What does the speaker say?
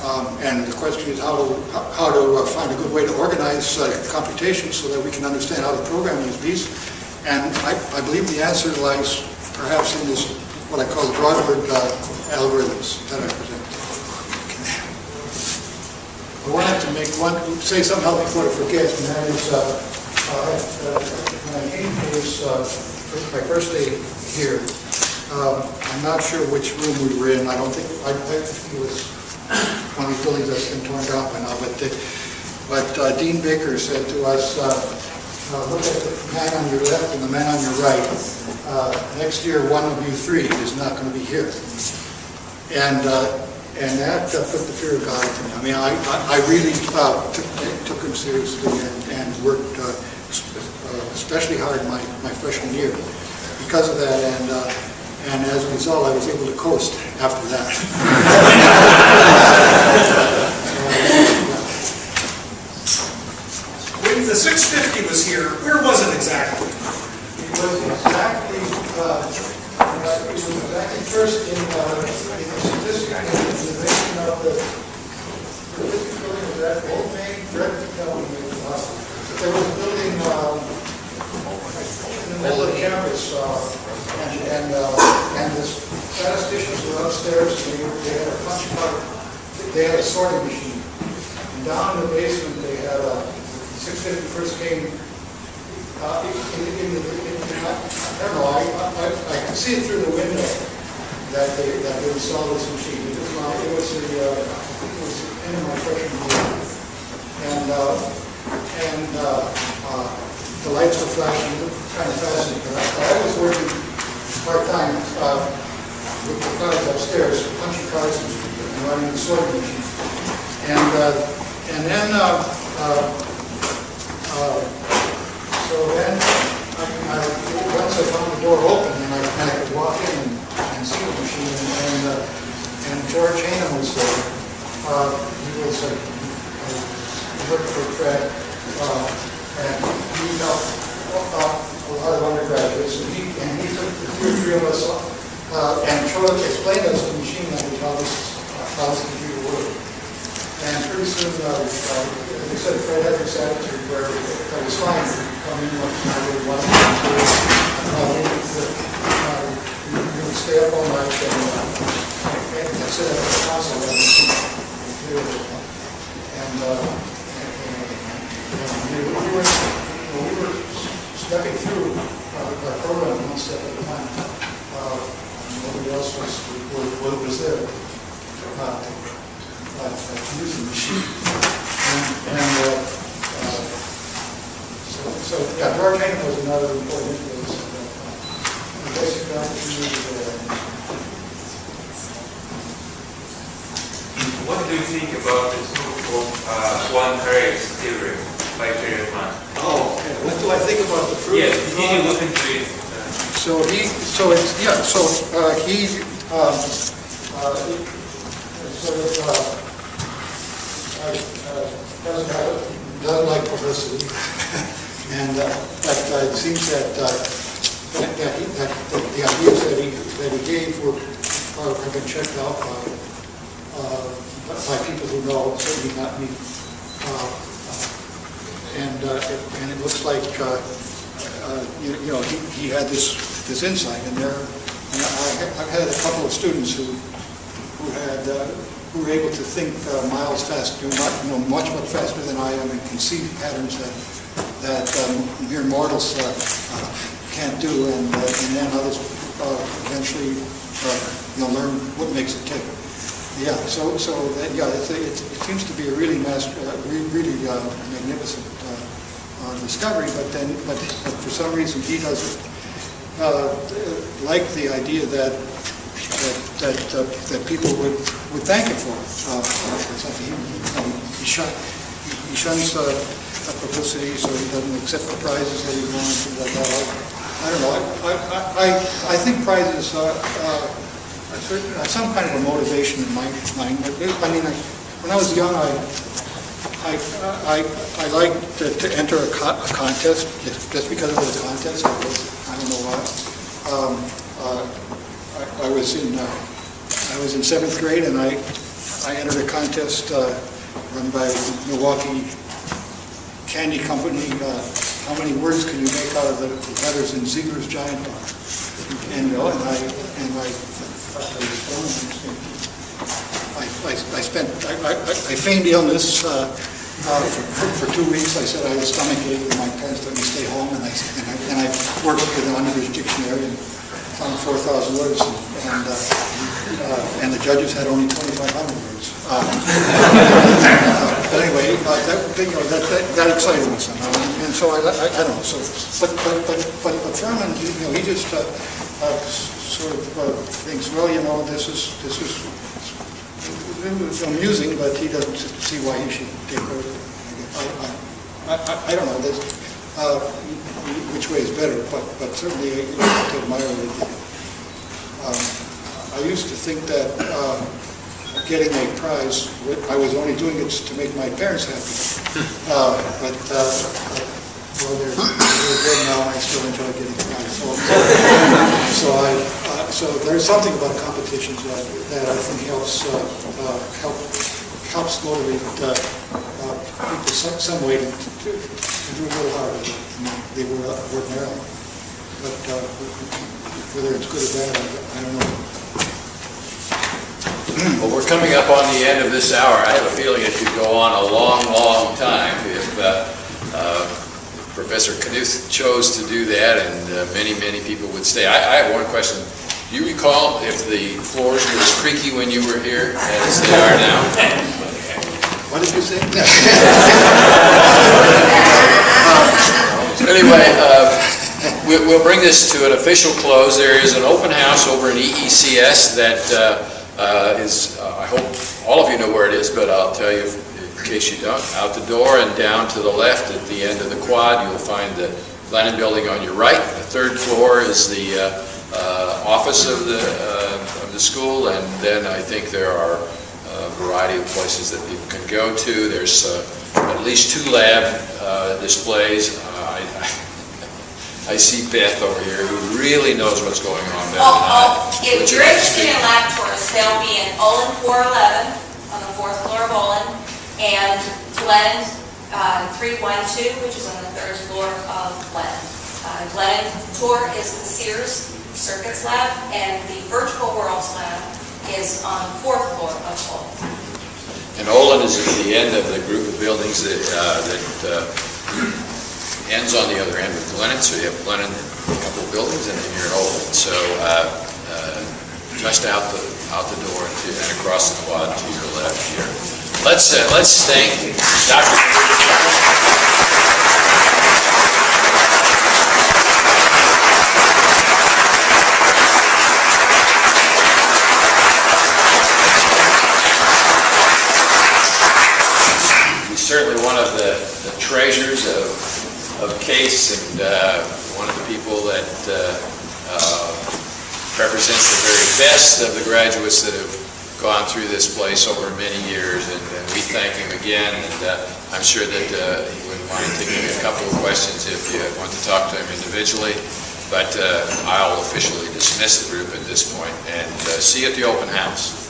And the question is how to find a good way to organize computation so that we can understand how to program these beasts. And I believe the answer lies perhaps in this, what I call the broadword algorithms that I present. I wanted to say something else before I forget, and that is when I came to my first day here, I'm not sure which room we were in. I think it was one of these buildings that's been torn down by now, but Dean Baker said to us, look at the man on your left and the man on your right. Next year, one of you three is not going to be here. And that put the fear of God into me. I mean, I really took him seriously and worked especially hard my freshman year because of that. And as a result, I was able to coast after that. When the 650 was here, where was it exactly? It was exactly first in the statistical innovation of the building of that old main directed building. There was a building in the middle of the campus, and the statisticians were upstairs. They had a punch card. They had a sorting machine. And down in the basement, they had a 650 first came. I don't know. I can see it through the window that they installed this machine. It was the end of my freshman year, and the lights were flashing. It looked kind of fascinating. I was working part-time with the guys upstairs, punching cards and running the sorting machine, and then. So then, once I found the door open, and I could walk in and see the machine, and George Hanem was there. He worked for Fred, and he helped a lot of undergraduates, and he took the two or three of us and explained us the machine language, how this computer worked. And pretty soon, as I said, Fred had this attitude where if I was fine, come in what I really wanted to do. You would stay up all night and sit at the console and we were stepping through our program one step at a time. Nobody else was there. Use the machine. So George Hanem was another important influence. Basic opportunity. What do you think about this proof of one Harris theorem by Feynman? Oh, okay. What do I think about the proof? Yes, did you look into it? Doesn't like publicity, and but it seems that the ideas that he gave have been checked out by people who know, certainly not me, and it looks like he had this insight in there, and I've had a couple of students who were able to think miles faster, much faster than I am, and can see patterns that mere mortals can't do, and then others eventually learn what makes it tick. Yeah, it seems to be a really magnificent discovery, but for some reason he doesn't like the idea that people would thank him for it. He shuns publicity, so he doesn't accept the prizes that he wants. I don't know. I think prizes are some kind of a motivation in my mind. I mean, when I was young, I liked to enter a contest just because it was a contest. I don't know why. I was in 7th grade, and I I entered a contest run by Milwaukee Candy Company. How many words can you make out of the letters in Ziegler's Giant Bar? And I thought that was fun. I feigned illness for 2 weeks. I said I had a stomach ache, and my parents let me stay home, and I worked with an Unabridged dictionary and found 4,000 words, and the judges had only 2,500 words. But anyway, that excited me somehow, and so I don't know. So, but Furman, he just sort of thinks, well, this is amusing, but he doesn't see why he should take over. I don't know which way is better, but certainly I have to admire it. I used to think that getting a prize, I was only doing it to make my parents happy. But well, they're dead now, and I still enjoy getting a prize. So there's something about competitions that I think helps motivate people some way to do a little harder than they would ordinarily. But whether it's good or bad, I don't know. Well, we're coming up on the end of this hour. I have a feeling it could go on a long, long time if Professor Knuth chose to do that, and many, many people would stay. I have one question. Do you recall if the floors were as creaky when you were here as they are now? What did you say? Anyway, we'll bring this to an official close. There is an open house over in EECS that is, I hope all of you know where it is, but I'll tell you in case you don't. Out the door and down to the left at the end of the quad, you'll find the Glennon building on your right. The third floor is the office of the school, and then I think there are a variety of places that people can go to. There's at least 2 lab displays. I see Beth over here who really knows what's going on better than I. If you're interested in lab tours, they'll be in Olin 411 on the 4th floor of Olin, and Glennon 312, which is on the 3rd floor of Glennon. Glennon tour is the Sears Circuits lab, and the Virtual Worlds lab is on the 4th floor of Olin. And Olin is at the end of the group of buildings that ends on the other end of Glennon. So you have Glennon, a couple of buildings, and then you're in Olin. So just out the door and across the quad to your left here. Let's thank Dr. Certainly one of the treasures of Case, and one of the people that represents the very best of the graduates that have gone through this place over many years, and we thank him again, and I'm sure that he wouldn't mind taking a couple of questions if you want to talk to him individually, but I'll officially dismiss the group at this point, and see you at the open house.